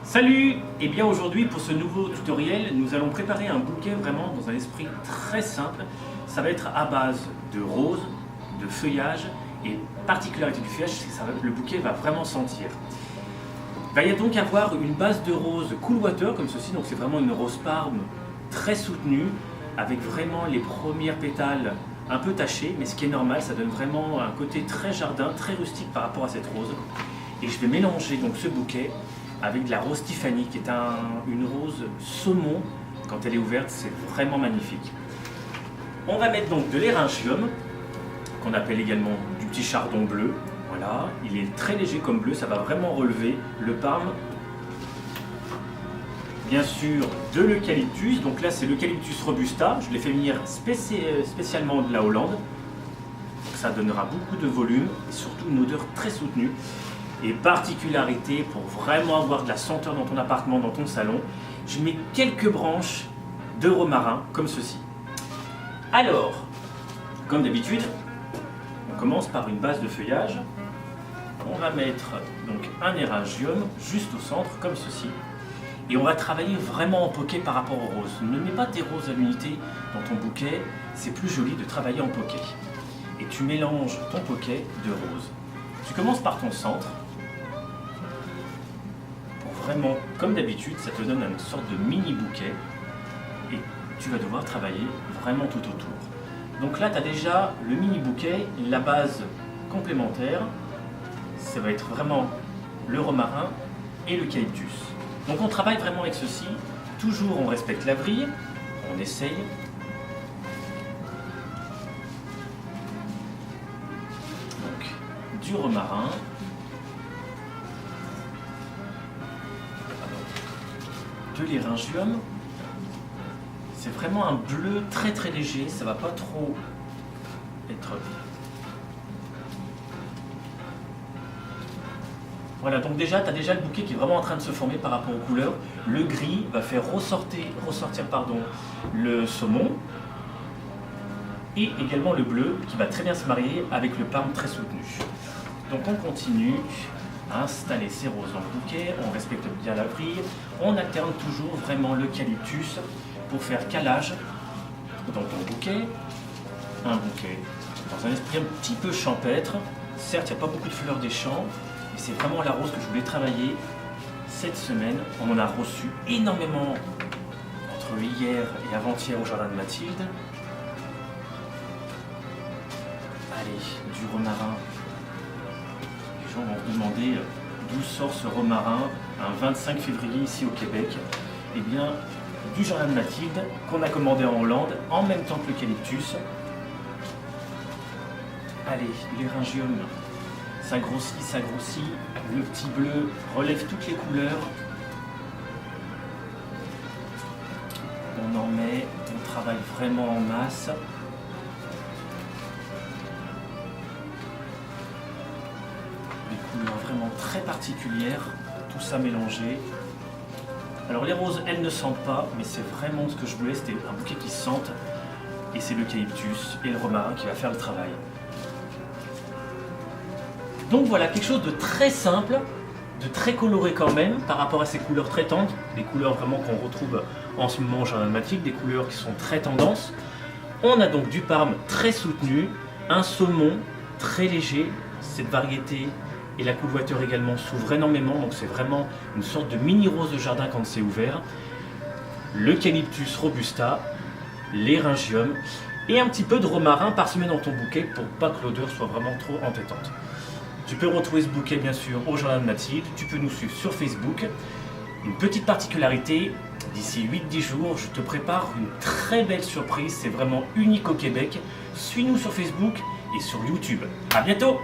Salut! Et bien aujourd'hui pour ce nouveau tutoriel, nous allons préparer un bouquet vraiment dans un esprit très simple. Ça va être à base de roses, de feuillage et particularité du feuillage, c'est que le bouquet va vraiment sentir. Il va y donc avoir une base de rose Cool Water comme ceci, donc c'est vraiment une rose parme très soutenue avec vraiment les premières pétales un peu tachées, mais ce qui est normal, ça donne vraiment un côté très jardin, très rustique par rapport à cette rose. Et je vais mélanger donc ce bouquet avec de la rose Tiffany qui est une rose saumon. Quand elle est ouverte, c'est vraiment magnifique. On va mettre donc de l'éryngium, qu'on appelle également du petit chardon bleu. Voilà, il est très léger comme bleu, ça va vraiment relever le parme. Bien sûr, de l'eucalyptus, donc là c'est l'eucalyptus robusta, je l'ai fait venir spécialement de la Hollande. Donc ça donnera beaucoup de volume et surtout une odeur très soutenue. Et particularité, pour vraiment avoir de la senteur dans ton appartement, dans ton salon, je mets quelques branches de romarin, comme ceci. Alors, comme d'habitude, on commence par une base de feuillage. On va mettre donc un éryngium juste au centre, comme ceci. Et on va travailler vraiment en poké par rapport aux roses. Ne mets pas tes roses à l'unité dans ton bouquet, c'est plus joli de travailler en poké. Et tu mélanges ton poké de roses. Tu commences par ton centre. Vraiment, comme d'habitude, ça te donne une sorte de mini bouquet et tu vas devoir travailler vraiment tout autour. Donc là, tu as déjà le mini bouquet, la base complémentaire, ça va être vraiment le romarin et l'eucalyptus. Donc on travaille vraiment avec ceci, toujours on respecte la vrille, on essaye. Donc du romarin. De l'éryngium, c'est vraiment un bleu très très léger, ça va pas trop être... Voilà, donc déjà, tu as déjà le bouquet qui est vraiment en train de se former par rapport aux couleurs. Le gris va faire ressortir le saumon et également le bleu qui va très bien se marier avec le parme très soutenu. Donc on continue à installer ces roses dans le bouquet, on respecte bien la vrille, on alterne toujours vraiment l'eucalyptus pour faire calage dans ton bouquet, un bouquet dans un esprit un petit peu champêtre. Certes, il n'y a pas beaucoup de fleurs des champs, mais c'est vraiment la rose que je voulais travailler cette semaine. On en a reçu énormément entre hier et avant-hier au jardin de Mathilde. Allez, du romarin. Les gens vont demander d'où sort ce romarin un 25 février ici au Québec. Eh bien, du jardin de Mathilde qu'on a commandé en Hollande en même temps que l'eucalyptus. Allez, l'éryngium, ça grossit. Le petit bleu relève toutes les couleurs. On en met, on travaille vraiment en masse. Couleurs vraiment très particulières, tout ça mélangé. Alors les roses, elles ne sentent pas, mais c'est vraiment ce que je voulais, c'était un bouquet qui sente, et c'est l'eucalyptus et le romarin qui va faire le travail. Donc voilà, quelque chose de très simple, de très coloré quand même, par rapport à ces couleurs très tendres, des couleurs vraiment qu'on retrouve en ce moment au jardin de Mathilde, des couleurs qui sont très tendances. On a donc du parme très soutenu, un saumon très léger, cette variété et la Cool Water également s'ouvre énormément, donc c'est vraiment une sorte de mini rose de jardin quand c'est ouvert. L'eucalyptus robusta, l'éryngium et un petit peu de romarin parsemé dans ton bouquet pour pas que l'odeur soit vraiment trop entêtante. Tu peux retrouver ce bouquet bien sûr au jardin de Mathilde, tu peux nous suivre sur Facebook. Une petite particularité, d'ici 8-10 jours, je te prépare une très belle surprise, c'est vraiment unique au Québec. Suis-nous sur Facebook et sur YouTube. À bientôt!